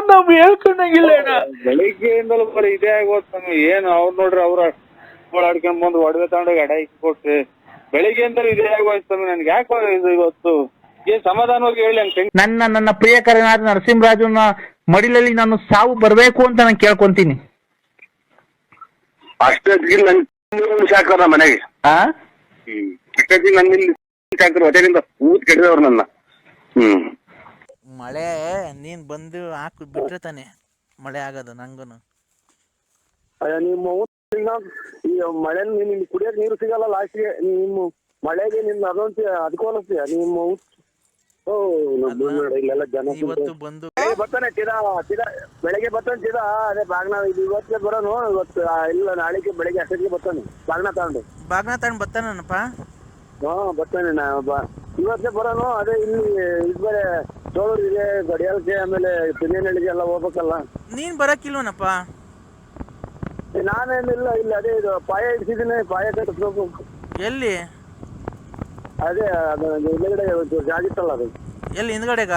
ನಾವ್ ಹೇಳ್ಕೊಂಡಂಗಿಲ್ಲ ಅಣ್ಣ. ಬೆಳಿಗ್ಗೆಯಿಂದಲೂ ಬರೀ ಇದೇ ಆಗೋದು ಏನು ಅವ್ರು ನೋಡ್ರಿ ಅವ್ರ ಓಡಾಡ್ಕೊಂಡ್ ಬಂದು ಒಡವೆ ತಗೊಂಡೋಗಿ ಅಡ ಕೊಟ್ರಿ ಬೆಳಿಗ್ಗೆಯಿಂದಲೂ ಇದೇ ಆಗೋಯ್ತು ನನ್ಗೆ ಯಾಕೆ ಇದು ಇವತ್ತು ಏನ್ ಸಮಾಧಾನವಾಗಿ ಹೇಳಿ ಹಂಗೆ. ನನ್ನ ಪ್ರಿಯಕರನಾದ ನರಸಿಂಹರಾಜನ ಮಡಿಲಲ್ಲಿ ನಾನು ಸಾವು ಬರ್ಬೇಕು ಅಂತ ನಾನು ಕೇಳ್ಕೊಂತೀನಿ. ಅಷ್ಟೊತ್ತಿಗೆ ನನ್ ಸಾಕ್ರ ಮನೆಗೆ ಅಷ್ಟೊತ್ತಿಗೆ ನನ್ನ ಸಾಕ್ರು ಹೊಟ್ಟೆಯಿಂದ ಊತ್ ಕೆಟ್ಟಿದವ್ರು ನನ್ನ. ಮಳೆ ನೀನ್ ಬಂದು ಹಾಕಿ ಬಿಟ್ರೆ ತಾನೆ ಮಳೆ ಆಗೋದು ನಂಗೂನು. ನಿಮ್ಮ ಈ ಮಳೆ ನಿನ್ ಕುಡಿಯಕ್ ನೀರು ಸಿಗಲ್ಲ ಲಾಸ್ಟ್ಗೆ ನಿಮ್ಮ ಮಳೆಗೆ ನಿನ್ ಅದೊಂದು ಅದಕ್ಕೋಲಸ್ತೀಯ ನಿಮ್ಮ ಇಲ್ಲೆಲ್ಲ ಜನ ಇವತ್ತು ಬಂದು ಬರ್ತಾನೆ ಬೆಳಗ್ಗೆ ಬರ್ತಾನೆ ಅದೇ ಬಾಗ್ನ ಇದು ಇವತ್ತೇ ಬರೋನು ಇವತ್ತು ಇಲ್ಲ ನಾಳೆಗೆ ಬೆಳಗ್ಗೆ ಅಷ್ಟೊತ್ತಿಗೆ ಬರ್ತಾನೆ ಬಾಗ್ನ ತಗೊಂಡು ಬರ್ತಾನಪ್ಪ. ಬರ್ತಾನೆ ಇವತ್ತೇ ಬರೋನು. ಅದೇ ಇಲ್ಲಿ ಇದು ಬೇರೆ ಚೋಳೂರಿಗೆ ಗಡಿಯಾಲಕ್ಕೆ ಆಮೇಲೆ ತಿನ್ನೇನಹಳ್ಳಿಗೆ ಎಲ್ಲ ಹೋಗ್ಬೇಕಲ್ಲ. ನೀನ್ ಬರಕ್ಕಿಲ್ವನಪ್ಪ? ನಾನೇನಿಲ್ಲ ಇಲ್ಲಿ ಅದೇ ಇದು ಪಾಯ ಇಡ್ಸಿದ್ದೀನಿ ಪಾಯ ಕಟ್ಟಿಸ್ಬೇಕು. ಎಲ್ಲಿ? ಅದೇ ಅದು ಹಿಂದೆಗಡೆ ಒಂಚೂರು ಜಾಗಿತ್ತಲ್ಲ ಅದು. ಎಲ್ಲಿ ಹಿಂದ್ಗಡೆಗ?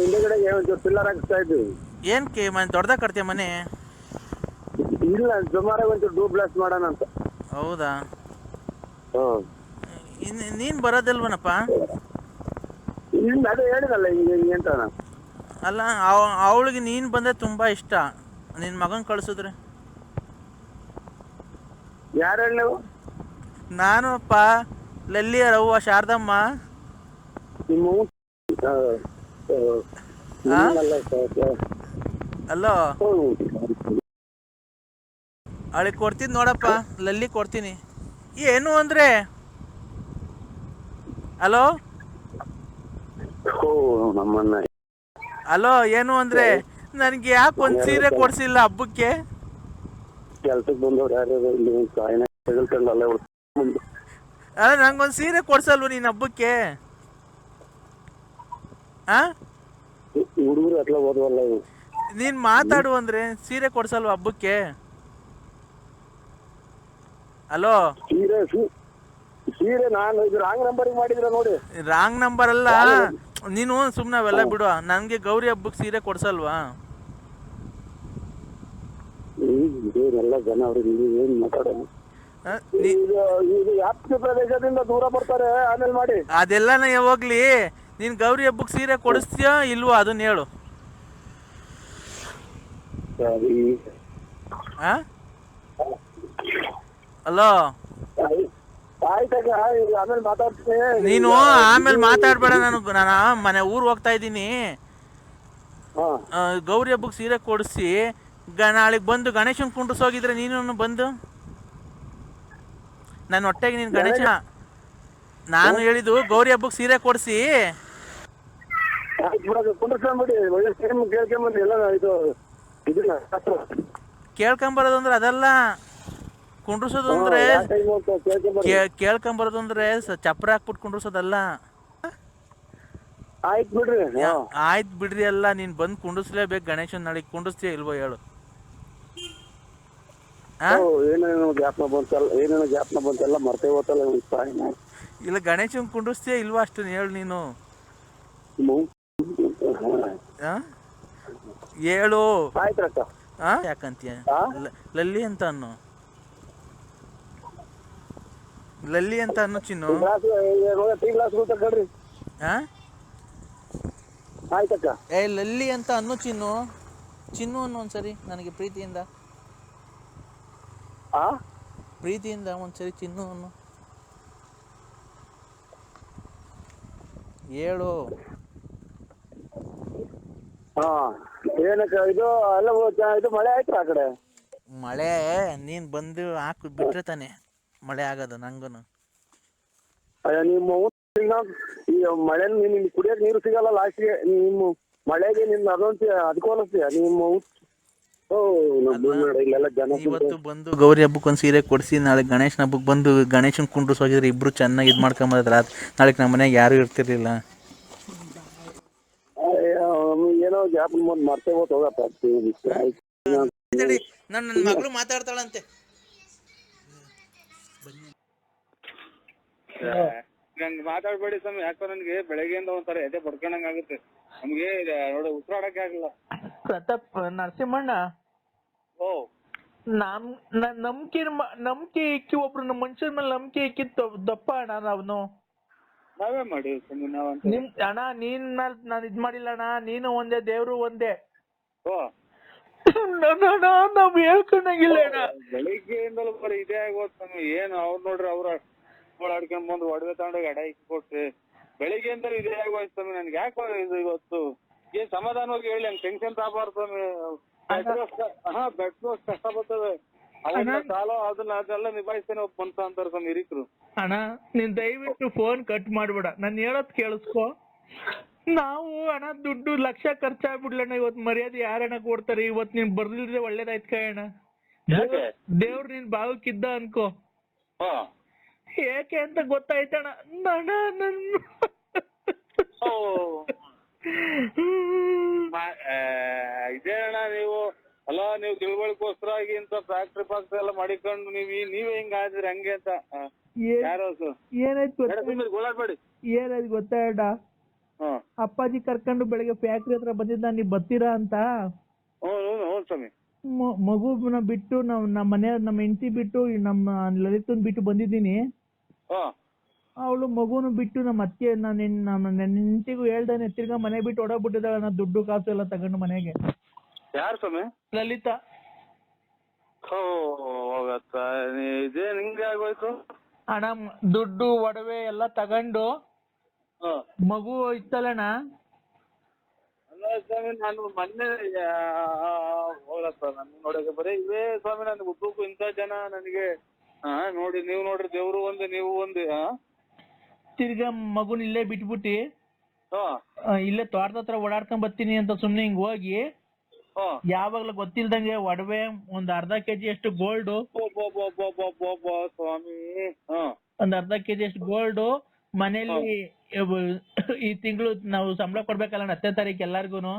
ಹಿಂದೆಗಡೆಗೆ ಒಂಚೂರು ಪಿಲ್ಲರ್ ಹಾಕಿಸ್ತಾ ಇದ್ವಿ. ಏನ್ಕೆ ಮನೆ ದೊಡ್ಡದಾಗ ಕಟ್ತೀಯ ಮನೆ? ಇಲ್ಲ ಸುಮಾರಾಗಿ ಒಂಚೂರು ಡೂಪ್ಲೆಸ್ ಮಾಡೋಣ ಅಂತ. ಹೌದಾ? ನೀನ್ ಬರೋದಿಲ್ವನಪ್ಪ? ಅದೇ ಹೇಳಿದಲ್ಲ ಹಿಂಗೆ ಅಂತ. ಅಲ್ಲ ಅವಳಿಗೆ ನೀನ್ ಬಂದ್ರೆ ತುಂಬಾ ಇಷ್ಟ. ನಿನ್ ಮಗನ್ ಕಳ್ಸಿದ್ರೆ ಯಾರು ಹೇಳಿ ನೀವು? ನಾನು ಅಪ್ಪ ಲಲ್ಲಿ ರವ್ವ ಶಾರದಮ್ಮ. ಅಲ್ಲೋ ಅವಳಿಗೆ ಕೊಡ್ತೀನಿ ನೋಡಪ್ಪ, ಲಲ್ಲಿ ಕೊಡ್ತೀನಿ. ಏನು ಅಂದ್ರೆ ಹಲೋ ಹಲೋ ಏನು ಅಂದ್ರೆ ನನ್ಗೆ ಯಾಕೆ ಒಂದ್ ಸೀರೆ ಕೊಡ್ಸಿಲ್ಲ ಹಬ್ಬಕ್ಕೆ? ಕೆಲ್ಸಕ್ಕೆ ಬಂದವ್ರು ಯಾರು ಅಲ್ಲ ನಂಗೊಂದ್ ಸೀರೆ ಕೊಡ್ಸಲ್ವ ನೀನ್ ಹಬ್ಬಕ್ಕೆ? ಹುಡುಗರು ಅಟ್ಲ ಓದವಲ್ಲ. ನೀನ್ ಮಾತಾಡು ಅಂದ್ರೆ ಸೀರೆ ಕೊಡ್ಸಲ್ವ ಹಬ್ಬಕ್ಕೆ? ಹಲೋ ಸೀರೆ ನಾನು ಇದು ರಾಂಗ್ ನಂಬರ್ ಮಾಡಿದ್ರ ನೋಡಿ. ರಾಂಗ್ ನಂಬರ್ ಅಲ್ಲ, ನೀನು ಸುಮ್ನೆ ಅವೆಲ್ಲ ಬಿಡು. ನನ್ಗೆ ಗೌರಿ ಹಬ್ಬಕ್ಕೆ ಸೀರೆ ಕೊಡ್ಸಲ್ವಾ? ಎಲ್ಲ ಜನ ಅವ್ರಿಗೆ ಏನ್ ಮಾತಾಡೋದು. ಪ್ರದೇಶದಿಂದ ದೂರ ಬರ್ತಾರೆ ಆಮೇಲೆ ಮಾಡಿ. ಅದೆಲ್ಲನ ಹೋಗ್ಲಿ, ನೀನ್ ಗೌರಿ ಹಬ್ಬಕ್ಕೆ ಸೀರೆ ಕೊಡಿಸ್ತೀಯೋ ಇಲ್ವೋ ಅದನ್ನ ಹೇಳು. ಹಲೋ ಆಮೇಲೆ ಮಾತಾಡ್ತೀನಿ. ನೀನು ಆಮೇಲೆ ಮಾತಾಡ್ಬೇಡ. ನಾನು ಮನೆ ಊರ್ ಹೋಗ್ತಾ ಇದ್ದೀನಿ. ಗೌರಿ ಹಬ್ಬಕ್ಕೆ ಸೀರೆ ಕೊಡಿಸಿ ನಾಳೆಗೆ ಬಂದು ಗಣೇಶನ್ ಕುಂಡ್ರಿಸೋಗಿದ್ರೆ ನೀನು ಬಂದು ನನ್ನ ಹೊಟ್ಟೆಗೆ ನೀನು ಗಣೇಶ. ನಾನು ಹೇಳಿದ್ದು ಗೌರಿ ಹಬ್ಬಕ್ಕೆ ಸೀರೆ ಕೊಡಿಸಿ ಕೇಳ್ಕೊಂಬರೋದು ಅಂದ್ರೆ ಅದಲ್ಲ. ಕುಂಡ್ರಿಸೋದು ಅಂದ್ರೆ ಕೇಳ್ಕೊಂಬರೋದು ಅಂದ್ರೆ ಚಪ್ರ ಹಾಕ್ಬಿಟ್ಟು ಕುಂಡ್ರಿಸೋದಲ್ಲ. ಆಯ್ತು ಬಿಡ್ರಿ ಅಲ್ಲ, ನೀನ್ ಬಂದು ಕುಂಡಿಸ್ಲೇಬೇಕು ಗಣೇಶನ್. ನಾಳೆಗೆ ಕುಂಡಿಸ್ತೀಯ ಇಲ್ವೋ ಹೇಳು? ಏನೇನೋ ಜ್ಞಾಪನ ಬಂತೆಲ್ಲ ಮರ್ತೇ ಹೋತಲ್ಲ. ಇಲ್ಲ ಗಣೇಶನ್ ಕುಂಡಿಸ್ತೀಯ ಇಲ್ವಾ ಅಷ್ಟು ಹೇಳು ನೀನು. ಹೇಳು. ಯಾಕಂತೀಯ? ಲಲ್ಲಿ ಅಂತ ಅನ್ನು, ಲಲ್ಲಿ ಅಂತ ಅನ್ನು ಚಿನ್ನು. ಏ ಲಲ್ಲಿ ಅಂತ ಅನ್ನು ಚಿನ್ನು. ಚಿನ್ನು ಅನ್ನು ಒಂದ್ಸರಿ ನನಗೆ ಪ್ರೀತಿಯಿಂದ ಒಂದ್ಸರಿ ಚಿನ್ನು ಅನ್ನು ಹೇಳು. ಏನಕ್ಕ ಇದು ಎಲ್ಲ ಇದು ಮಳೆ ಆಯ್ತು ಆ ಕಡೆ? ಮಳೆ ನೀನ್ ಬಂದು ಹಾಕಿ ಬಿಟ್ರೆ ತಾನೆ ಮಳೆ ಆಗೋದು ನಂಗೂನು. ನಿಮ್ಮ ಈ ಮಳೆ ನಿನ್ ಕುಡಿಯಕ್ ನೀರು ಸಿಗಲ್ಲ ಲಾಸ್ಟ್ಗೆ ನಿಮ್ಮ ಮಳೆಗೆ ನಿನ್ ಅದೊಂದು ಅದಕ್ಕೋಲಸ್ತೀಯ ನಿಮ್ಮ. ಇಲ್ಲೆಲ್ಲ ಜನ ಇವತ್ತು ಬಂದು ಗೌರಿ ಹಬ್ಬಕ್ಕೆ ಒಂದು ಸೀರೆ ಕೊಡಿಸಿ ನಾಳೆ ಗಣೇಶನ ಹಬ್ಬಕ್ಕೆ ಬಂದು ಗಣೇಶನ್ ಕುಂಡ್ರಿಸ್ ಹೋಗಿದ್ರೆ ಇಬ್ರು ಚೆನ್ನಾಗಿ ಇದು ಮಾಡ್ಕೊಂಬದ್ರ. ನಾಳೆಗೆ ನಮ್ಮ ಮನೆಗೆ ಯಾರು ಇರ್ತಿರ್ಲಿಲ್ಲ. ಏನೋ ಗ್ಯಾಪ್ ಮರ್ತೇ ಹೋಗಪ್ಪ. ನನ್ನ ಮಗಳು ಮಾತಾಡ್ತಾಳಂತೆ. ನಂಗೆ ಮಾತಾಡ್ಬೇಡಿ ಸ್ವಾಮಿ. ಯಾಕೋ ನನ್ಗೆ ಬೆಳಗ್ಗೆಯಿಂದ ಒಂಥರ ಎದೆ ಬಡ್ಕೊಂಡಂಗ್ ಆಗುತ್ತೆ. ನಮ್ಗೆ ನೋಡಿ ಉಸಿರಾಡಕ್ಕೆ ಆಗಿಲ್ಲ. ಪ್ರತಾಪ್ ನರಸಿಂಹಣ್ಣ, ಓ ನಂಬಿಕೆ ಇಕ್ಕಿ ಒಬ್ರು ನಮ್ಮ ಮನುಷ್ಯರ ಮೇಲೆ ನಂಬಿಕೆ ಇಕ್ಕಿತ್ತು ದಪ್ಪ ಅಣ್ಣ ನಾವ್ನು. ನಾವೇ ಮಾಡಿ ಸ್ವಾಮಿ ನಾವಂತ. ಅಣ್ಣ ನೀನ್ ಮೇಲೆ ನಾನು ಇದ್ ಮಾಡಿಲ್ಲ ಅಣ್ಣ, ನೀನು ಒಂದೇ ದೇವ್ರು ಒಂದೇ. ಓ ನಾವ್ ಹೇಳ್ಕೊಂಡಾಗಿಲ್ಲ ಅಣ್ಣ. ಬೆಳಿಗ್ಗೆಯಿಂದಲೂ ಬರೀ ಇದೇ ಆಗೋದ್ ಸ್ವಾಮಿ. ಏನು ಅವ್ರು ನೋಡ್ರಿ ಅವ್ರ ಆಡ್ಕೊಂಡ್ ಬಂದು ಒಡವೆ ತಗೊಂಡೋಗಿ ಅಡ ಇಕ್ಕಿ ಕೊಟ್ರಿ. ಬೆಳಿಗ್ಗೆಯಿಂದಲೂ ಇದೇ ಆಗೋಯ್ತು ಸ್ವಾಮಿ. ನನ್ಗೆ ಯಾಕೋ ಇದು ಇವತ್ತು ಏನ್ ಸಮಾಧಾನವಾಗಿ ಹೇಳಿ, ಹಂಗ್ ಟೆನ್ಷನ್ ತಗೋಬಾರ್ದು ಸ್ವಾಮಿ. ಬೆಡ್ ಕಷ್ಟ ಬರ್ತದೆ. ಅದನ್ನ ಸಾಲ ಅದೆಲ್ಲ ನಿಭಾಯಿಸ್ತೇನೆ ಒಬ್ಬ ಮನ್ಸ ಅಂತಾರ ಸ್ವಾಮಿ ಹಿರಿಕರು. ಅಣ್ಣ ನೀನ್ ದಯವಿಟ್ಟು ಫೋನ್ ಕಟ್ ಮಾಡ್ಬೇಡ, ನಾನು ಹೇಳೋದ್ ಕೇಳಿಸ್ಕೊ. ನಾವು ಅಣ್ಣ ದುಡ್ಡು ಲಕ್ಷ ಖರ್ಚಾಗ್ಬಿಡ್ಲಣ್ಣ. ಇವತ್ತು ಮರ್ಯಾದೆ ಯಾರಣ್ಣ ಕೊಡ್ತಾರೆ? ಇವತ್ತು ನೀನ್ ಬರ್ದಿಲ್ದ್ರೆ ಒಳ್ಳೇದಾಯ್ತು ಕಣ. ದೇವ್ರು ನಿನ್ ಭಾಗಕ್ಕಿದ್ದ ಅನ್ಕೋ. ಏಕೆ ಅಂತ ಗೊತ್ತಾಯ್ತಣ್ಣ. ಇದೇ ಅಣ್ಣ ನೀವು ಅಲ್ಲ, ನೀವು ತಿಳುವಳಿಕೋಸ್ಕರಾಗಿ ಇಂತ ಫ್ಯಾಕ್ಟ್ರಿ ಪಾಕ್ಟ್ರಿ ಎಲ್ಲ ಮಾಡಿಕೊಂಡು ನೀವೇ ಹಿಂಗ ಆದ್ರಿ ಹಂಗೆ ಅಂತ. ಏನಾಯ್ತು ಗೊತ್ತಾ ಅಣ್ಣ? ಅಪ್ಪಾಜಿ ಕರ್ಕೊಂಡು ಬೆಳಗ್ಗೆ ಫ್ಯಾಕ್ಟ್ರಿ ಹತ್ರ ಬಂದಿದ್ದ, ನೀವ್ ಬರ್ತೀರಾ ಅಂತ. ಸ್ವಾಮಿ ಮಗುನ ಬಿಟ್ಟು ನಮ್ಮ ಮನೆ ನಮ್ಮ ಹೆಂಡತಿ ಬಿಟ್ಟು ನಮ್ಮ ಲಲಿತನ್ ಬಿಟ್ಟು ಬಂದಿದ್ದೀನಿ. ಅವಳು ಮಗುನು ಬಿಟ್ಟು ನಮ್ಮ ಅತ್ತೆ ನನ್ನ ಹೆಂಡತಿಗೂ ಹೇಳ್ದಾನೆ ತಿರ್ಗಾ ಮನೆ ಬಿಟ್ಟು ಓಡೋಗ್ಬಿಟ್ಟಿದ್ದಾಳೆ. ನಾ ದುಡ್ಡು ಕಾಸು ಎಲ್ಲ ತಗೊಂಡು ಮನೆಗೆ. ಯಾರು ಸ್ವಾಮಿ? ಲಲಿತಾ. ಇದೇ ನಿಂಗೆ ಆಗೋಯ್ತು ಅಣ್ಣ. ದುಡ್ಡು ಒಡವೆ ಎಲ್ಲ ತಗೊಂಡು ಮಗು ಇತ್ತಲ್ಲಣ್ಣ. ಅಲ್ಲ ಸ್ವಾಮಿ, ನಾನು ಮೊನ್ನೆ ಹೋಗಪ್ಪ ನಾನು ನೋಡಕ್ಕೆ ಬರೀ ಇವೇ ಸ್ವಾಮಿ. ನನ್ಗೆ ಉದ್ದಕ್ಕೂ ಇಂಥ ಜನ ನನಗೆ ನೋಡಿ, ನೀವು ನೋಡ್ರಿ ದೇವ್ರು ಒಂದೇ ನೀವು ಒಂದೇ. ತಿರ್ಗಾ ಮಗುನ ಇಲ್ಲೇ ಬಿಟ್ಬಿಟ್ಟಿ ಇಲ್ಲೇ ತೋಟದ ಹತ್ರ ಓಡಾಡ್ಕೊಂಡ್ ಬರ್ತೀನಿ ಅಂತ ಸುಮ್ನೆ ಹಿಂಗ್ ಹೋಗಿ ಯಾವಾಗ್ಲೂ ಗೊತ್ತಿಲ್ದಂಗೆ ಒಡವೆ ಒಂದ್ ಅರ್ಧ ಕೆಜಿ ಅಷ್ಟು ಗೋಲ್ಡ್, ಸ್ವಾಮಿ ಒಂದ್ ಅರ್ಧ ಕೆಜಿ ಅಷ್ಟು ಗೋಲ್ಡ್ ಮನೇಲಿ ಈ ತಿಂಗಳು ನಾವು ಸಂಬಳ ಕೊಡ್ಬೇಕಲ್ಲ 10ನೇ ತಾರೀಕು ಎಲ್ಲಾರ್ಗುನು.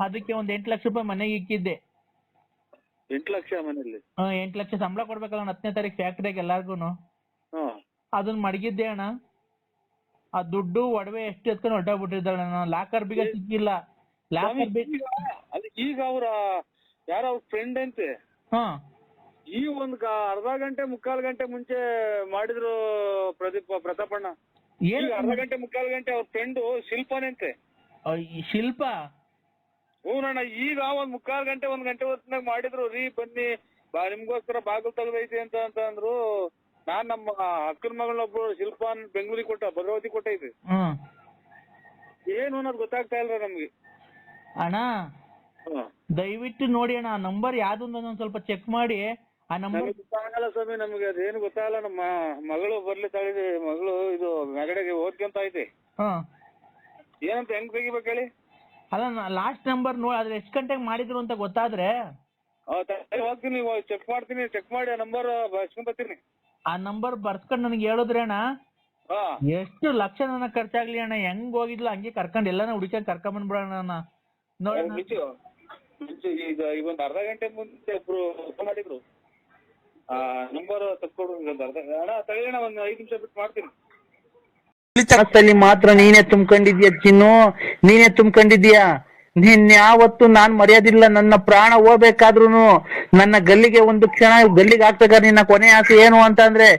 ಅದಕ್ಕೆ ಒಂದ್ 8 ಲಕ್ಷ ರೂಪಾಯಿ ಮನೆಗೆ ಇಕ್ಕಿದ್ದೆ. 8 ಲಕ್ಷ ಮನೇಲಿ? 8 ಲಕ್ಷ ಸಂಬಳ ಕೊಡ್ಬೇಕಲ್ಲ 10ನೇ ತಾರೀಕು ಫ್ಯಾಕ್ಟ್ರಿಗೆ ಎಲ್ಲಾರ್ಗುನು. ಅದನ್ನ ಮಡಗಿದ್ದೆ ಅಣ್ಣ. ಆ ದುಡ್ಡು ಒಡವೆ ಎಷ್ಟು ಎತ್ಕೊಂಡು ಹೊರಟೋಗ್ಬಿಟ್ಟಿದ್ದಾಳೆ. ಲಾಕರ್ ಬೀಗ ಸಿಕ್ಕಿಲ್ಲ. ಈಗ ಅವ್ರ ಯಾರ ಅವ್ರ ಫ್ರೆಂಡ್ ಅಂತೆ ಈ ಒಂದ್ ಅರ್ಧ ಗಂಟೆ ಮುಕ್ಕಾಲ್ ಗಂಟೆ ಮುಂಚೆ ಮಾಡಿದ್ರು ಪ್ರತಾಪಣ್ಣ. ಅರ್ಧ ಗಂಟೆ ಮುಕ್ಕಾಲ್ ಗಂಟೆ ಅವ್ರ ಫ್ರೆಂಡ್ ಶಿಲ್ಪಾನಂತೆ. ಶಿಲ್ಪ? ಹೂನಣ್ಣ. ಈಗ ಒಂದ್ ಮುಕ್ಕಾಲ್ ಗಂಟೆ 1 ಗಂಟೆ ಹೊತ್ತಿನಾಗ ಮಾಡಿದ್ರು. ರೀ ಬನ್ನಿ ನಿಮ್ಗೋಸ್ಕರ ಬಾಗಿಲು ತೆಗ್ದೈತಿ ಅಂತ ಅಂದ್ರು. ನಾನ್ ನಮ್ಮ ಅಕ್ಕನ ಮಗಳನ್ನೊಬ್ರು ಶಿಲ್ಪಾನ್ ಬೆಂಗಳೂರಿಗೆ ಭದ್ರಾವತಿ ಕೊಟ್ಟೈತಿ. ಏನು ಅನ್ನೋದು ಗೊತ್ತಾಗ್ತಾ ಇಲ್ಲ ನಮ್ಗೆ. ಅಣ್ಣ ದಯವಿಟ್ಟು ನೋಡಿ ಅಣ್ಣ, ಆ ನಂಬರ್ ಯಾವ್ದು ಒಂದೊಂದ್ ಸ್ವಲ್ಪ ಚೆಕ್ ಮಾಡಿ. ಆ ನಂಬರ್ ಗೊತ್ತಾಗಲ್ಲ ಸ್ವಾಮಿ ನಮ್ಗೆ, ಅದೇನು ಗೊತ್ತಾಗಲ್ಲ. ನಮ್ಮ ಮಗಳು ಬರ್ಲಿ ತಾಳಿದೆ. ಮಗಳು ಇದು ಮೆಗಡೆಗೆ ಓದ್ಕೊಂತ ಐತಿ. ಏನಂತ ಹೆಂಗ್ ತೆಗಿಬೇಕು ಹೇಳಿ? ಅಲ್ಲ ಲಾಸ್ಟ್ ನಂಬರ್ ನೋಡಿ, ಅದ್ರ ಎಷ್ಟು ಗಂಟೆಗೆ ಮಾಡಿದ್ರು ಅಂತ ಗೊತ್ತಾದ್ರೆ ಹೋಗ್ತೀನಿ, ಚೆಕ್ ಮಾಡ್ತೀನಿ. ಚೆಕ್ ಮಾಡಿ ಆ ನಂಬರ್ ಬರ್ಸ್ಕೊಂಡ್ ಬರ್ತೀನಿ. ಆ ನಂಬರ್ ಬರ್ಸ್ಕೊಂಡ್ ನನಗೆ ಹೇಳಿದ್ರೆ ಅಣ್ಣ, ಎಷ್ಟು ಲಕ್ಷ ನನಗ್ ಖರ್ಚಾಗ್ಲಿ ಅಣ್ಣ, ಹೆಂಗ್ ಹೋಗಿದ್ಲ ಹಂಗೆ ಕರ್ಕೊಂಡ್ ಎಲ್ಲಾನ ಹುಡುಕಂಡ್ ಕರ್ಕೊಂಡ್ ಬಂದ್ಬಿಡೋಣ. ನೋಡಿ ಈಗ ಒಂದು ಅರ್ಧ ಗಂಟೆ ಮುಂಚೆ ಒಬ್ರು ಮಾಡಿದ್ರು. ನಂಬರ್ ತಕ್ಕೊಡು. ಒಂದು ಅರ್ಧ ಅಣ್ಣ ತಗೊಳ್ಳೋಣ, ಒಂದು 5 ನಿಮಿಷ ಬಿಟ್ಟು ಮಾಡ್ತೀನಿ. ಮಾತ್ರ ನೀನೇ ತುಂಬ್ಕೊಂಡಿದ್ಯಾ ಚಿನ್ನು, ನೀನೇ ತುಂಬ್ಕೊಂಡಿದ್ಯಾ. ನೀನ್ ಯಾವತ್ತು ನಾನ್ ಮರ್ಯಾದಿಲ್ಲ. ನನ್ನ ಪ್ರಾಣ ಹೋಗ್ಬೇಕಾದ್ರೂ ನನ್ನ ಗಲ್ಲಿಗೆ ಒಂದು ಕ್ಷಣ ಗಲ್ಲಿಗೆ ಹಾಕ್ಬೇಕಾದ್ರೆ ನಿನ್ನ ಕೊನೆ ಆಸೆ ಏನು ಅಂತ ಅಂದ್ರೆ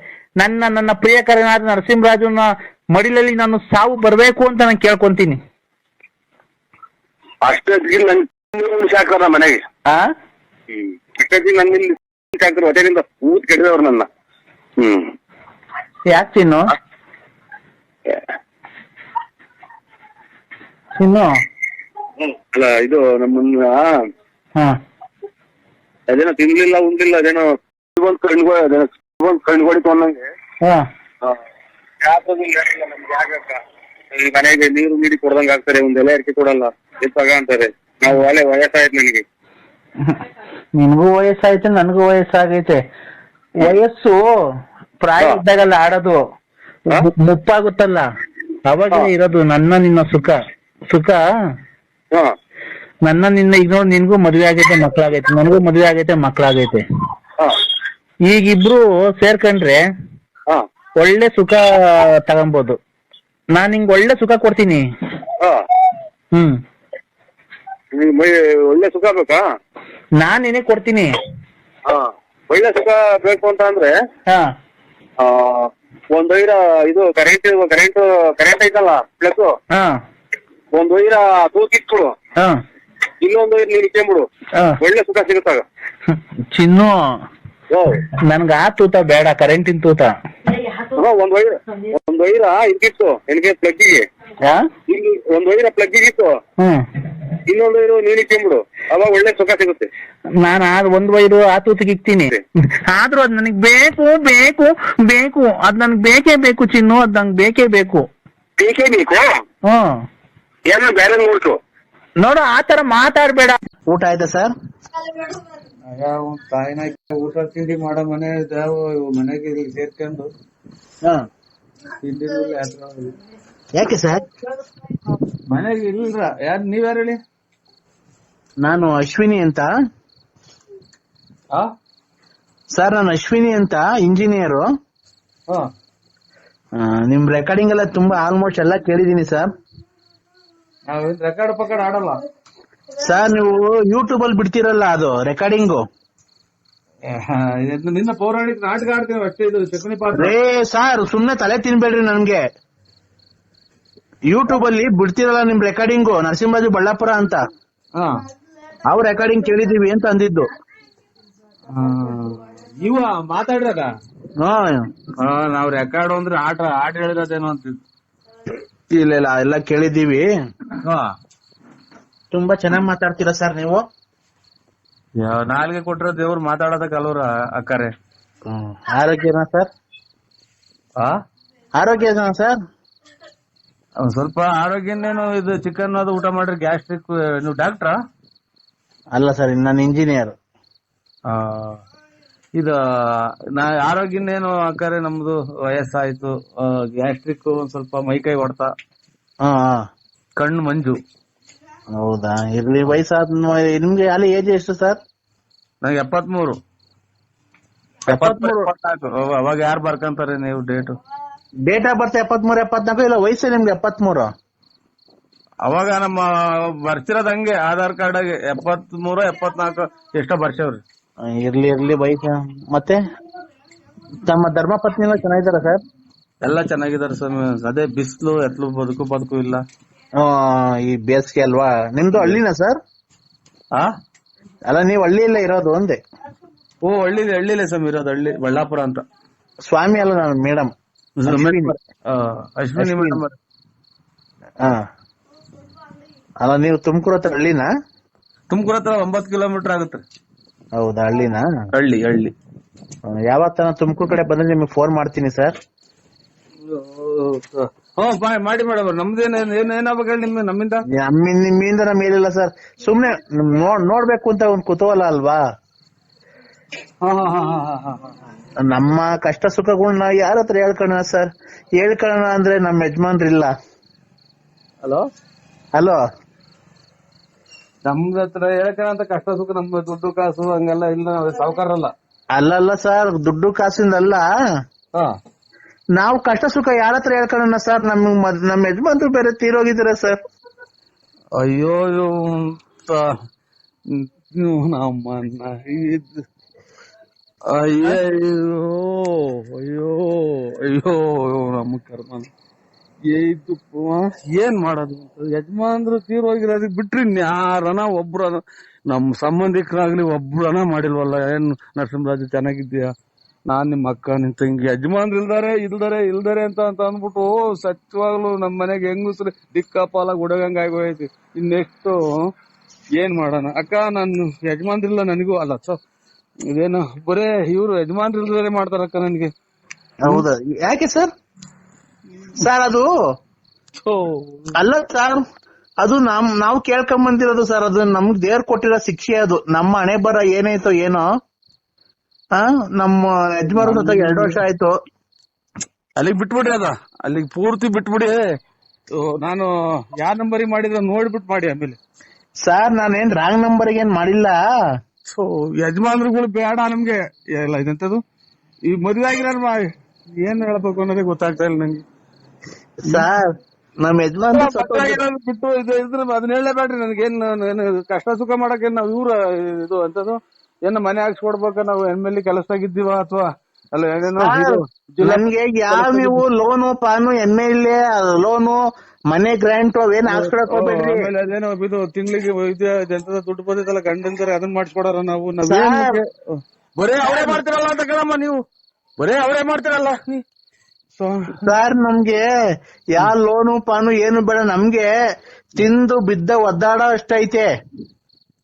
ನನ್ನ ಪ್ರಿಯಕರನಾದ ನರಸಿಂಹರಾಜನ ಮಡಿಲಲ್ಲಿ ನಾನು ಸಾವು ಬರ್ಬೇಕು ಅಂತ ನಾನು ಕೇಳ್ಕೊಂತೀನಿ. ಸಾಕ್ರ ಮನೆಗೆ ಸಾಕ್ರ ಹೊಟ್ಟೆಯಿಂದ ಊತ್ ಕೆಟ್ಟಿದವ್ರು ನನ್ನ. ಯಾಕೆ ಚಿನ್ನು? ಚಿನ್ನು ಅಲ್ಲ ಇದು ನಮ್ಮನ್ನ ಅದೇನೋ ತಿನ್ಲಿಲ್ಲ ಉಂಡಿಲ್ಲ, ಅದೇನೋ ಕಣ್ಗೊಡಿತು ಅನ್ನಂಗೆ ನಮ್ಗೆ ಆಗಕ್ಕ ಈ ಮನೆಗೆ ನೀರು ನೀಡಿ ಕೊಡ್ದಂಗ ಆಗ್ತಾರೆ. ಒಂದೆಲ್ಲ ಅರಿಕೆ ಕೊಡಲ್ಲ, ಎಪ್ಪಾಗ ಅಂತಾರೆ. ನಾವು ಅಲ್ಲೇ ವಯಸ್ಸಾಯ್ತು ನನಗೆ. ನಿನಗೂ ವಯಸ್ಸಾಯ್ತು, ನನಗೂ ವಯಸ್ಸಾಗೈತೆ. ವಯಸ್ಸು ಪ್ರಾಯ ಇದ್ದಾಗಲ್ಲ ಆಡೋದು, ಮುಪ್ಪಾಗುತ್ತಲ್ಲ ಅವಾಗ ಇರೋದು ನಿನ್ನ ಸುಖ. ನಿನ್ನ ಈಗ ನೋಡಿ, ನಿನ್ಗೂ ಮದ್ವೆ ಆಗೈತೆ, ಮಕ್ಳಾಗೈತೆ. ನನಗೂ ಮದ್ವೆ ಆಗೈತೆ, ಮಕ್ಳಾಗೈತೆ. ಈಗ ಇಬ್ರು ಸೇರ್ಕೊಂಡ್ರೆ ಒಳ್ಳೆ ಸುಖ ತಗೊಬೋದು. ನಾನ್ ನಿಂಗ್ ಒಳ್ಳೆ ಸುಖ ಕೊಡ್ತೀನಿ. ಹಾ ಹ್ಮ್ ಒಳ್ಳೆ ಸುಖ ಬೇಕಾ? ನಾನ್ ನಿನಗ್ ಕೊಡ್ತೀನಿ. ಹಾ ಒಳ್ಳೆ ಸುಖ ಬೇಕು ಅಂತ ಅಂದ್ರೆ ಹಾ ಒಂದ್ ವೈರ ಇದು ಕರೆಂಟ್ ಐತಲ್ಲ ಪ್ಲಸ್ ಹಾ ಒಂದ್ ವೈರ ತೂಕಿಟ್ಬಿಡು, ಹಾ ಇನ್ನೊಂದ್ ವೈರ್ ನೀನ್ ಇಟ್ಕೊಂಡ್ಬಿಡು, ಹಾ. ಒಳ್ಳೆ ಸುಖ ಸಿಗುತ್ತಾಗ. ಚಿನ್ನು ಓ ನನ್ಗ ಆ ತೂತ ಬೇಡ, ಕರೆಂಟಿನ ತೂತ. ಒಂದ್ ವೈರ ಇದಕ್ಕಿತ್ತು ನನಗೆ ಪ್ಲಗ್ಗಿಗೆ, ಹಾ? ಇಲ್ಲಿ ಒಂದ್ ವೈರ ಪ್ಲಗ್ಗಿಗಿತ್ತು, ಹ್ಮ್ ಇನ್ನೊಂದ್ ವೈರು ನೀನ್ ಇಟ್ಕೊಂಡ್ಬಿಡು, ಅವಾಗ ಒಳ್ಳೆ ಸುಖ ಸಿಗುತ್ತೆ. ನಾನು ಒಂದ್ ವೈರು ಆ ತೂತಿಗೆ ಇಕ್ತೀನಿ. ಆದ್ರೂ ಅದ್ ನನಗ್ ಬೇಕು ಬೇಕು ಬೇಕು, ಅದ್ ನನ್ಗ್ ಬೇಕೇ ಬೇಕು ಚಿನ್ನು, ಅದ್ ನಂಗ್ ಬೇಕೇ ಬೇಕು. ಬೇಕೇ ಬೇಕು. ಹ್ಮ್ ಏನೋ ಬೇರೆ ನೋಡ್ತು ನೋಡು, ಆತರ ಮಾತಾಡ್ಬೇಡ. ಊಟ ಆಯ್ತಾ ಸರ್? ತಾಯಿನ ಊಟ ತಿಂಡಿ ಮಾಡೋ ಮನೆ ಮನೆಗೆ ಇಲ್ಲಿ ಸೇರ್ಕೊಂಡು ತಿಂಡಿ ಯಾಕೆ ಸರ್? ಮನೆಗೆ ಇಲ್ರ. ಯಾರು ನೀವ್ಯಾರು ಹೇಳಿ? ನಾನು ಅಶ್ವಿನಿ ಅಂತ ಸರ್. ನಾನು ಅಶ್ವಿನಿ ಅಂತ ಇಂಜಿನಿಯರು. ನಿಮ್ ರೆಕಾರ್ಡಿಂಗ್ ಎಲ್ಲ ತುಂಬಾ ಆಲ್ಮೋಸ್ಟ್ ಎಲ್ಲ ಕೇಳಿದೀನಿ ಸರ್. ನಾವ್ ರೆಕಾರ್ಡ್ ಪಕಡ್ ಆಡಲ್ಲ ಸರ್. ನೀವು ಯೂಟ್ಯೂಬ್ ಅಲ್ಲಿ ಬಿಡ್ತಿರಲ್ಲ ಅದು ರೆಕಾರ್ಡಿಂಗು. ನಿನ್ನ ಪೌರಾಣಿಕ ನಾಟಕ ಆಡ್ತೀವಿ ಅಷ್ಟೇ. ಇದು ಚಕಣಿ ಪಾತ್ರ ರೇ ಸರ್, ಸುಮ್ನೆ ತಲೆ ತಿನ್ಬೇಡ್ರಿ ನನ್ಗೆ. ಯೂಟ್ಯೂಬ್ ಅಲ್ಲಿ ಬಿಡ್ತಿರಲ್ಲ ನಿಮ್ ರೆಕಾರ್ಡಿಂಗು, ನರಸಿಂಹರಾಜು ಬಳ್ಳಾಪುರ ಅಂತ. ಅವ್ರ ರೆಕಾರ್ಡಿಂಗ್ ಕೇಳಿದೀವಿ ಅಂತ ಅಂದಿದ್ದು. ಇವ ಮಾತಾಡ್ರಾಗ ಹಾ ನಾವ್ ರೆಕಾರ್ಡ್ ಅಂದ್ರೆ ಆಟ ಹೇಳಿರೋದೇನೋ ಅಂತಿದ್. ಇಲ್ಲ ಇಲ್ಲ, ಎಲ್ಲ ಕೇಳಿದೀವಿ. ತುಂಬಾ ಚೆನ್ನಾಗ್ ಮಾತಾಡ್ತೀರಾ ಸರ್ ನೀವು. ನಾಲ್ಗೆ ಕೊಟ್ರ ದೇವ್ರು ಮಾತಾಡೋದಕ್ಕೆ ಅಲ್ವ್ರ ಅಕ್ಕಾರೆ. ಆರೋಗ್ಯನಾ ಸರ್? ಆರೋಗ್ಯನಾ ಸರ್? ಒಂದ್ ಸ್ವಲ್ಪ ಆರೋಗ್ಯನೇನು. ಇದು ಚಿಕನ್ ಅದು ಊಟ ಮಾಡ್ರಿ ಗ್ಯಾಸ್ಟ್ರಿಕ್. ನೀವು ಡಾಕ್ಟ್ರಾ? ಅಲ್ಲ ಸರ್, ನಾನು ಇಂಜಿನಿಯರ್. ಇದು ಆರೋಗ್ಯನೇನು ಅಕ್ಕಾರೆ, ನಮ್ದು ವಯಸ್ಸಾಯ್ತು. ಗ್ಯಾಸ್ಟ್ರಿಕ್, ಒಂದ್ ಸ್ವಲ್ಪ ಮೈಕೈ ಹೊಡ್ತಾ, ಕಣ್ಣು ಮಂಜು. ಹೌದಾ? ಇರ್ಲಿ, ವಯಸ್ಸಾದ ನಿಮ್ಗೆ ಅಲ್ಲಿ ಏಜ್ ಎಷ್ಟು ಸರ್? ನಂಗೆ 73. 74. ಅವಾಗ ಯಾರು ಬರ್ಕಂತಾರೆ ನೀವು ಡೇಟು? Date of birth 73, 74. ಇಲ್ಲ, ವಯಸ್ಸು ನಿಮ್ಗೆ 73. ಅವಾಗ ನಮ್ಮ ಬರ್ತಿರೋದ್ ಹಂಗೆ ಆಧಾರ್ ಕಾರ್ಡ್ ಆಗಿ 73, 74 ಎಷ್ಟೋ ಬರ್ಸವ್ರಿ. ಇರ್ಲಿ ಇರ್ಲಿ, ವಯಸ್ಸು. ಮತ್ತೆ ತಮ್ಮ ಧರ್ಮ ಪತ್ನಿ ಎಲ್ಲ ಚೆನ್ನಾಗಿದ್ದಾರ ಸರ್? ಎಲ್ಲ ಚೆನ್ನಾಗಿದ್ದಾರೆ ಸ್ವಾಮಿ. ಅದೇ ಬಿಸಿಲು ಎತ್ಲು ಬದುಕು ಇಲ್ಲ. ಈ ಬೇಸಿಗೆ ಅಲ್ವಾ? ನಿಮ್ದು ಹಳ್ಳಿನಾ ಸರ್? ಅಲ್ಲ, ನೀವು ಹಳ್ಳಿಯಲ್ಲೇ ಇರೋದು ಒಂದೇ? ಹಳ್ಳಿಲೇ ಸ್ವಾಮಿ ಇರೋದು. ಹಳ್ಳಿ ಬಳ್ಳಾಪುರ ಅಂತ. ಸ್ವಾಮಿ ಅಲ್ಲ, ನಾನು ಮೇಡಮ್ ಅಶ್ವಿನಿ ಮೇಡಮ್. ಅಲ್ಲ, ನೀವು ತುಮಕೂರು ಹತ್ರ ಹಳ್ಳಿನಾ? ತುಮಕೂರು ಹತ್ರ 9 ಕಿಲೋಮೀಟರ್ ಆಗುತ್ತೆ. ಹೌದಾ? ಹಳ್ಳಿನಾ? ಹಳ್ಳಿ. ಯಾವತ್ತ ತುಮಕೂರು ಕಡೆ ಬಂದ್ರೆ ನಿಮಗೆ ಫೋನ್ ಮಾಡ್ತೀನಿ ಸರ್. ಮಾಡಿ ಮೇಡಮ್. ನಮ್ದೇನಾಗ ನಮ್ಮಿಂದ ನಿಮ್ಮಿಂದ ನಮ್ಮ ಏನಿಲ್ಲ ಸರ್. ಸುಮ್ನೆ ನೋಡ್ಬೇಕು ಅಂತ ಒಂದ್ ಕುತೂಹಲ ಅಲ್ವಾ? ನಮ್ಮ ಕಷ್ಟ ಸುಖಗಳನ್ನ ಯಾರ ಹತ್ರ ಹೇಳ್ಕೊಳ್ಳೋಣ ಸರ್? ಹೇಳ್ಕೊಳ್ಳೋಣ ಅಂದ್ರೆ ನಮ್ಮ ಯಜಮಾನ್ರಿಲ್ಲ. ಹಲೋ, ನಮ್ದ ಹತ್ರ ಹೇಳ್ಕೊಂತ ಕಷ್ಟ ಸುಖ, ನಮ್ದು ದುಡ್ಡು ಕಾಸು ಹಂಗೆಲ್ಲ ಇಲ್ಲ. ನಾವು ಸಾವುಕಾರಲ್ಲ. ಅಲ್ಲಲ್ಲ ಸರ್, ದುಡ್ಡು ಕಾಸಿಂದಲ್ಲ. ನಾವು ಕಷ್ಟ ಸುಖ ಯಾರ ಹತ್ರ ಹೇಳ್ಕೊಳ್ಳೋಣ ಸರ್? ನಮ್ಮ ಯಜಮಾನ್ರು ಬೇರೆ ತೀರೋಗಿದ್ದೀರ ಸರ್. ಅಯ್ಯೋ ನಮ್ಮನ್ನ ಅಯ್ಯೋ ನಮ್ಮ ಕರ್ಮ ಏನ್ ಮಾಡೋದು? ಯಜಮಾನ್ರು ತೀರೋಗಿರೋದಕ್ಕೆ ಬಿಟ್ರಿ ಯಾರನ ಒಬ್ರನ ನಮ್ ಸಂಬಂಧಿಕರಾಗ್ಲಿ ಒಬ್ರನ ಮಾಡಿಲ್ವಲ್ಲ. ಏನ್ ನರಸಿಂಹರಾಜು ಚೆನ್ನಾಗಿದ್ದೀಯಾ, ನಾನ್ ನಿಮ್ ಅಕ್ಕ, ನಿಮ್ ತಂಗಿ, ಯಜಮಾನ್ರು ಇಲ್ದಾರೆ ಅಂತ ಅಂದ್ಬಿಟ್ಟು ಸತ್ಯವಾಗ್ಲು ನಮ್ ಮನೆಗೆ ಹೆಂಗಸ್ರು ದಿಕ್ಕಾಪಾಲ ಗುಡಗಂಗ ಆಗೋಯ್ತು. ಇನ್ನೆಷ್ಟು ಏನ್ ಮಾಡೋಣ ಅಕ್ಕ? ನಾನು ಯಜಮಾನ್ರಿಲ್ಲ ನನಗೂ ಅಲ್ಲ ಇದೇನು ಬರೇ ಇವ್ರು ಯಜಮಾನ್ರು ಇಲ್ದಾರೆ ಮಾಡ್ತಾರಕ್ಕ ನನ್ಗೆ. ಹೌದಾ? ಯಾಕೆ ಸರ್? ಸರ್ ಅದು ಅಲ್ಲ ಸರ್, ಅದು ನಾವು ಕೇಳ್ಕೊಂಡ್ ಬಂದಿರೋದು ಸರ್. ಅದು ನಮ್ಗ್ ದೇವ್ರು ಕೊಟ್ಟಿರೋ ಶಿಕ್ಷೆ. ಅದು ನಮ್ಮ ಹಣೆ ಬರ ಏನಾಯ್ತೋ ಏನೋ. ನಮ್ಮ ಯಜಮಾನ 2 ವರ್ಷ ಆಯ್ತು. ಅಲ್ಲಿಗೆ ಬಿಟ್ಬಿಡಿ, ಅಲ್ಲಿಗೆ ಪೂರ್ತಿ ಬಿಟ್ಬಿಡಿ. ನಾನು ಯಾವ ನಂಬರಿಗೆ ಮಾಡಿದ್ರೆ ನೋಡ್ಬಿಟ್ಟು ಮಾಡಿ ಆಮೇಲೆ. ಸರ್, ನಾನೇನ್ ರಾಂಗ್ ನಂಬರ್ಗೆ ಏನ್ ಮಾಡಿಲ್ಲ. ಯಜಮಾನ್ರುಗಳು ಬೇಡ ನಮ್ಗೆ. ಇಲ್ಲ ಇದೆಂತದು, ಈ ಮದುವೆ ಆಗಿರೋ ಏನ್ ಹೇಳ್ಬೇಕು ಅನ್ನೋದೇ ಗೊತ್ತಾಗ್ತಾ ಇಲ್ಲ ನಂಗೆ. ಸರ್ ನಮ್ ಯಜಮಾನ್ ಬಿಟ್ಟು ಇದ್ರ ಅದನ್ನ ಹೇಳಲೇಬೇಡ್ರಿ ನನಗೇನ್ ಕಷ್ಟ ಸುಖ ಮಾಡಕ್ಕೆ ನಾವ್ ಇವ್ರ ಇದು ಅಂತದ್ದು ಏನ ಮನೆ ಹಾಕ್ಸ್ಕೊಡ್ಬೇಕ ನಾವು ಎಮ್ಮೆಲ್ಲಿ ಕೆಲಸದಾಗಿದ್ದೀವ ಅಥವಾ ಅಲ್ಲ ಏನೇನೋ ನನ್ಗೆ ಯಾವ ನೀವು ಲೋನು ಪಾನು MLA ಲೋನು ಮನೆ ಗ್ರಾಂಟ್ ಅವೇನ್ ಹಾಕ್ಸ್ಕೊಳಕ್ ಹೋಗ್ಬೇಡ್ರಿ. ಆಮೇಲೆ ಅದೇನೋ ಇದು ತಿಂಗಳಿಗೆ ಜನತದ ದುಡ್ಡು ಬಂದಿದ್ದಲ್ಲ ಗಂಡಂತಾರೆ ಅದನ್ನ ಮಾಡಿಸ್ಕೊಡಾರ ನಾವು ನಾವೇನ್ ಬರೇ ಅವರೇ ಮಾಡ್ತಿರಲ್ಲ ಅಂತ ಕೇಳಮ್ಮ ನೀವು ಬರೇ ಅವರೇ ಮಾಡ್ತಿರಲ್ಲ ನೀ ಸರ್ ನಮ್ಗೆ ಯಾವ ಲೋನು ಪಾನು ಏನು ಬೇಡ, ನಮ್ಗೆ ತಿಂದು ಬಿದ್ದ ಒದ್ದಾಡೋ ಅಷ್ಟೈತೆ.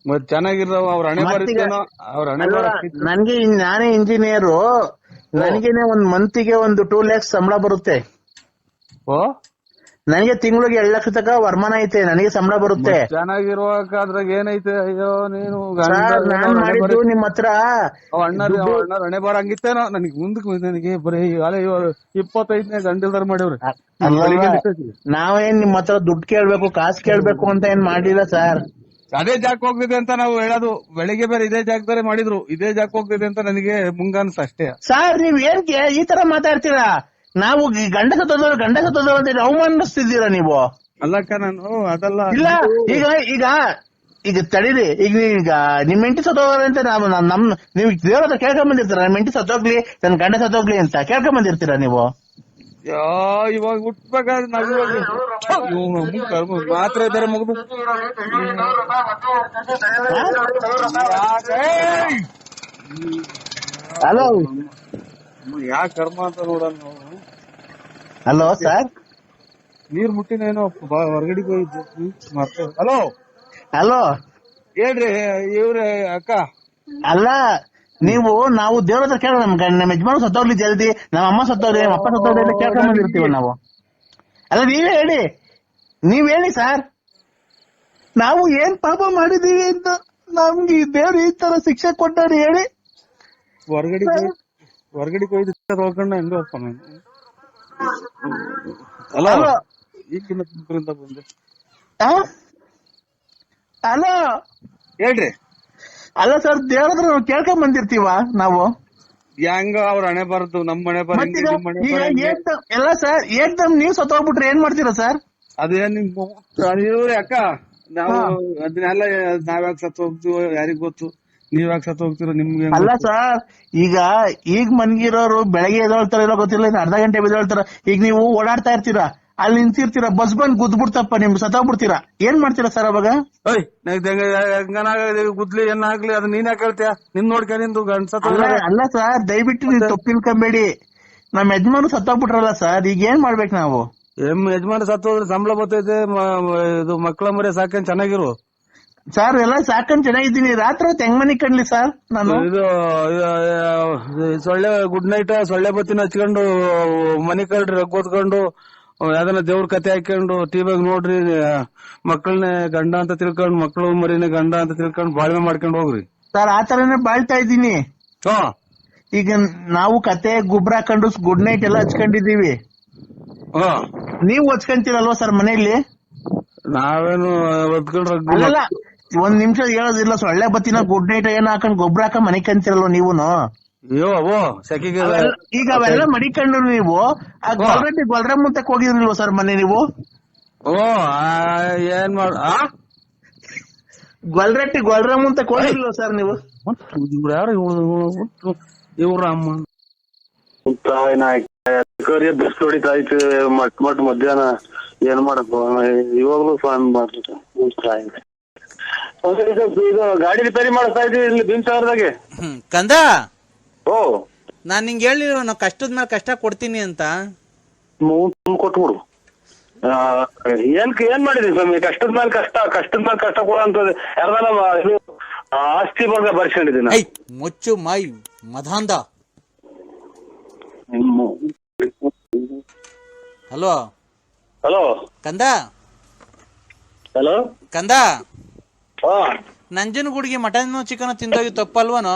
ಮತ್ ಚೆನ್ನಾಗಿರ್ತಾವ ಅವ್ರ ಹಣೆ ಬರುತ್ತೇನೋ ಅವ್ರ ಹಣೆ ನನ್ಗೆ ನಾನೇ ಇಂಜಿನಿಯರು, ನನಗೇನೆ ಒಂದ್ ಮಂತಿಗೆ ಒಂದು 2 lakhs ಸಂಬಳ ಬರುತ್ತೆ. ಓ ನನಗೆ ತಿಂಗಳಿಗೆ 2 ಲಕ್ಷ ತನಕ ವರಮಾನ ಐತೆ, ನನಗೆ ಸಂಬಳ ಬರುತ್ತೆ. ಚೆನ್ನಾಗಿರುವಾಗ ಅದ್ರಾಗ ಏನೈತೆ? ಅಯ್ಯೋ ನೀನು ನಾನ್ ಮಾಡಿದ್ದು ನಿಮ್ ಹತ್ರ ಅಣ್ಣರ ಹಣೆ ಬಾರ ಹಂಗಿತ್ತೇನೋ ನನಗೆ ಮುಂದಕ್ಕೆ ನನಗೆ ಬರೀ 25ನೇ ಗಂಟಲ್ದಾರ ಮಾಡಿವ್ರಿ. ನಾವೇನ್ ನಿಮ್ ಹತ್ರ ದುಡ್ಡು ಕೇಳ್ಬೇಕು ಕಾಸು ಕೇಳ್ಬೇಕು ಅಂತ ಏನ್ ಮಾಡ್ಲಿಲ್ಲ ಸರ್. ಅದೇ ಜಾಕ್ ಹೋಗ್ತಿದೆ ಅಂತ ನಾವು ಹೇಳೋದು. ಬೆಳಿಗ್ಗೆ ಬೇರೆ ಇದೇ ಜಾಗದಾರೆ ಮಾಡಿದ್ರು, ಇದೇ ಜಾಕ್ ಹೋಗ್ತಿದೆ ಅಂತ ನನಗೆ ಮುಂಗಾನ್ಸ ಅಷ್ಟೇ. ಸರ್ ನೀವ್ ಏನ್ಗೆ ಈ ತರ ಮಾತಾಡ್ತೀರಾ? ನಾವು ಗಂಡ ಸತ್ತೋದವ್ರು ಅಂತ ಅವಮಾನಿಸ್ತಿದ್ದೀರಾ ನೀವು? ಅಲ್ಲಕ್ಕ ನಾನು ಅದಲ್ಲ. ಇಲ್ಲ ಈಗ ತಡೀರಿ. ಈಗ ನಿಮ್ ಹೆಂಡತಿ ಸತ್ತೋಗ್ರಿ ಅಂತ ನೀವು ದೇವ್ರ ಕೇಳ್ಕೊಂಡ್ ಬಂದಿರ್ತೀರ, ನಿಮ್ ಹೆಂಡತಿ ಸತ್ತೋಗ್ಲಿ ನನ್ ಗಂಡ ಸತ್ತೋಗ್ಲಿ ಅಂತ ಕೇಳ್ಕೊಂಡ್ ಬಂದಿರ್ತೀರಾ ನೀವು? ಇವಾಗ ಹುಟ್ಬೇಕಾದ್ರೆ ಮಾತ್ರ ಬೇರೆ ಮುಗಿದು ಹಲೋ ಯಾ ಕರ್ಮ ಅಂತ ನೋಡೋಣ ನಾವು. ಹಲೋ ಸರ್, ನೀರ್ ಮುಟ್ಟಿನೇನೋ ಹೊರಗಡೆಗೆ ಹೋಗಿದ್ದು ಮತ್ತೆ. ಹಲೋ ಹಲೋ ಹೇಳ್ರಿ ಇವ್ರೆ ಅಕ್ಕ. ಅಲ್ಲ ನಾವು ದೇವ್ರ ಹತ್ರ ಕೇಳ, ನಮ್ಮ ಯಜಮಾನ ಸತ್ತೋಗ್ಲಿ ಜಲ್ದಿ, ನಮ್ಮ ಅಮ್ಮ ಸತ್ತೋಗ್ಲಿ, ನಮ್ಮ ಅಪ್ಪ ಸತ್ತೋಗ್ಲಿ ಅಂತ ಕೇಳ್ಕೊಂಡ್ ಬಂದಿರ್ತೀವ ನಾವು. ಅಲ್ಲ ನೀವ್ ಹೇಳಿ ಸರ್, ನಾವು ಏನ್ ಪಾಪ ಮಾಡಿದೀವಿ ಅಂತ ನಮ್ಗೆ ದೇವ್ರು ಈ ತರ ಶಿಕ್ಷೆ ಕೊಟ್ಟಾರೆ ಹೇಳಿ. ಹೊರಗಡೆ ಹೋಗಿದ್ದು ಹೋಗ್ಕೊಂಡ ಹೆಂಗ ಅಲ್ಲ ಈಗಿನ ತುಮಕೂರಿಂದ ಬಂದೆ. ಅಲ್ಲ ಹೇಳ್ರಿ. ಅಲ್ಲ ಸರ್, ದೇವ್ರ ಹತ್ರ ನಾವು ಕೇಳ್ಕೊಂಡ್ ಬಂದಿರ್ತೀವ ನಾವು. ಹೆಂಗ ಅವ್ರ ಹಣೆ ಬರದು ನಮ್ಮ ಹಣೆ ಬರ ಎಲ್ಲ ಸರ್ ಏಕ್ದಮ್ ನೀವ್ ಸತ್ತೋಗ್ಬಿಟ್ರೆ ಏನ್ ಮಾಡ್ತೀರಾ ಸರ್? ಅದೇನ್ ಇವ್ರಿ ಅಕ್ಕ, ನಾವು ಅದನ್ನೆಲ್ಲ ನಾವ್ಯಾಕ ಸತ್ತು ಹೋಗ್ತೀವೋ ಯಾರಿಗ್ ಗೊತ್ತು. ನೀವ್ ಯಾಕೆ ಸತ್ತು ಹೋಗ್ತೀರೋ ನಿಮ್ಗೆ ಅಲ್ಲ ಸರ್. ಈಗ ಮನ್ಗಿರೋರು ಬೆಳಗ್ಗೆ ಎದೊಳ್ತಾರೋ ಗೊತ್ತಿಲ್ಲ, ಅರ್ಧ ಗಂಟೆ ಬೆದೊಳ್ತಾರ. ಈಗ ನೀವು ಓಡಾಡ್ತಾ ಇರ್ತೀರಾ, ಅಲ್ಲಿ ನಿಂತಿರ್ತೀರಾ, ಬಸ್ ಬಂದ್ ಗುದ್ಬಿಡ್ತಪ್ಪ, ನಿಮ್ ಸತ್ತೋಗ್ಬಿಡ್ತೀರಾ, ಏನ್ ಮಾಡ್ತೀರಾ ಸರ್ ಅವಾಗ? ಗುದ್ಲಿ ಏನಾಗ್ಲಿ ಅದ್ ನೀನ್ ಯಾಕೆ ಹೇಳ್ತೀಯ? ನಿನ್ ನೋಡ್ಕ ನಿಂದು ಗಂಡ ಸತ್ತ. ಅಲ್ಲ ಸರ್, ದಯವಿಟ್ಟು ನೀವು ತಪ್ಪಿಲ್ಕೊಂಬೇಡಿ. ನಮ್ ಯಜಮಾನು ಸತ್ತೋಗ್ಬಿಟ್ರಲ್ಲ ಸರ್, ಈಗ ಏನ್ ಮಾಡ್ಬೇಕು ನಾವು? ಯಜಮಾನ ಸತ್ತೋದ್ರೆ ಸಂಬಳ ಬರ್ತೈತೆ, ಇದು ಮಕ್ಕಳ ಮರಿ ಸಾಕೇನ್ ಚೆನ್ನಾಗಿರು ಸರ್. ಎಲ್ಲ ಸಾಕೊಂಡ್ ಚೆನ್ನಾಗಿದ್ದೀನಿ, ರಾತ್ರಿ ಹೊತ್ತು ಹೆಂಗ್ ಮನಿ ಕಣ್ಲಿ ಸರ್ ನಾನು? ಇದು ಸೊಳ್ಳೆ ಗುಡ್ ನೈಟ್ ಸೊಳ್ಳೆ ಬತ್ತಿನ ಹಚ್ಕೊಂಡು ಮನಿ ಕಳ್ರಿ ರಗ್ಗೋತ್ಕೊಂಡು ಯಾವ್ದನ ದೇವ್ರ ಕತೆ ಹಾಕೊಂಡು ಟಿವಿಯಾಗ ನೋಡ್ರಿ, ಮಕ್ಕಳನ್ನೇ ಗಂಡ ಅಂತ ತಿಳ್ಕೊಂಡ್ ಮಕ್ಕಳು ಮರಿನೇ ಗಂಡ ಅಂತ ತಿಳ್ಕೊಂಡ್ ಬಾಳ್ವೆ ಮಾಡ್ಕೊಂಡ್ ಹೋಗ್ರಿ ಸರ್. ಆ ತರನೇ ಬಾಳ್ತಾ ಇದ್ದೀನಿ. ಈಗ ನಾವು ಕತೆ ಗೊಬ್ಬರ ಹಾಕೊಂಡು ಗುಡ್ ನೈಟ್ ಎಲ್ಲ ಹಚ್ಕೊಂಡಿದೀವಿ. ನೀವು ಹಚ್ಕೊಂತೀರಲ್ವಾ ಸರ್ ಮನೆಯಲ್ಲಿ? ನಾವೇನು ಅಲ್ಲ, ಒಂದ್ ನಿಮಿಷ ಹೇಳೋದಿಲ್ಲ. ಸೊಳ್ಳೆ ಬತ್ತಿನ ಗುಡ್ ನೈಟ್ ಏನೋ ಹಾಕೊಂಡ್ ಗೊಬ್ಬರ ಹಾಕೊಂಡ್ ಮನೆ ಕಂತಿರಲ್ವ ನೀವುನು? ಈಗ ಅವೆಲ್ಲ ಮಡಿಕೊಂಡು ನೀವು ಗೊಲ್ರ ಮುಂತಕ್ ಹೋಗಿದ್ರಿಲ್ವ ಸರ್ ಮನೆ ನೀವು? ಏನ್ ಮಾಡ ಗೊಲ್ರ ಮುಂತಕ್ ಹೋಗಿರ್ಲಿಲ್ವ ಸರ್ ನೀವು? ಯಾರು ಇವ್ರ ಅಮ್ಮ ಬಿಸ್ಲು ಹೊಡಿತಾ ಐತಿ ಮಟ್ ಮಧ್ಯಾಹ್ನ ಏನ್ ಮಾಡಪ್ಪ. ಇವಾಗ್ಲೂ ಫೋನ್ ಮಾಡ್ತಾರೆ. ಇದು ಗಾಡಿ ರಿಪೇರಿ ಮಾಡಿಸ್ತಾ ಇದೀವಿ ಇಲ್ಲಿ ಭೀಮಸಾಗರದಾಗೆ. ಕಂದ, ಓ ನಾನ್ ನಿಂಗೆ ಹೇಳಿರೋ ನಾವು ಕಷ್ಟದ ಮೇಲೆ ಕಷ್ಟ ಕೊಡ್ತೀನಿ ಅಂತ. ಕೊಟ್ಬಿಡು. ಏನ್ ಮಾಡಿದ್ರಿ ಸ್ವಾಮಿ? ಕಷ್ಟದ ಮೇಲೆ ಕಷ್ಟ ಕೊಡ ಅಂತ ಯಾರ್ದಾರ ಇದು ಆಸ್ತಿ ಬಗ್ಗೆ ಬರ್ಸ್ಕೊಂಡಿದ್ದೀನಿ. ಮುಚ್ಚು ಮಾಯ್ ಮಧಾಂದ. ಹಲೋ ಹಲೋ ಕಂದ. ಹಲೋ ಕಂದ, ನಂಜನಗೂಡಿಗೆ ಮಟನ್ ಚಿಕನ್ ತಿಂದೋಗಿ ತಪ್ಪಲ್ವನೋ?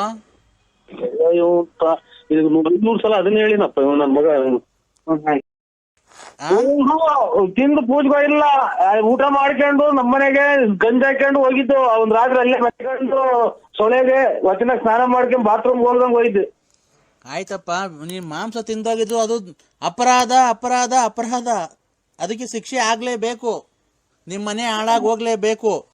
ಇದು 100 ಸಲ ಅದನ್ನ ಹೇಳಿನಪ್ಪ ನನ್ ಮಗ. ತಿಂದು ಪೂಜೆ ಇಲ್ಲ, ಊಟ ಮಾಡ್ಕೊಂಡು ನಮ್ಮನೆಗೆ ಗಂಜಿ ಹಾಕೊಂಡು ಹೋಗಿದ್ದು. ಒಂದ್ ರಾತ್ರಿ ಅಲ್ಲೇ ಮಟ್ಕೊಂಡು ಸೊಳೆಗೆ ವಚನ ಸ್ನಾನ ಮಾಡ್ಕೊಂಡ್ ಬಾತ್ರೂಮ್ ಹೋದಂಗ್ ಹೋಗಿದ್ದು. ಆಯ್ತಪ್ಪ, ನೀನ್ ಮಾಂಸ ತಿಂದೋಗಿದ್ದು ಅದು ಅಪರಾಧ ಅಪರಾಧ ಅಪರಾಧ. ಅದಕ್ಕೆ ಶಿಕ್ಷೆ ಆಗ್ಲೇಬೇಕು. ನಿಮ್ ಮನೆ ಹಾಳಾಗಿ ಹೋಗ್ಲೇಬೇಕು.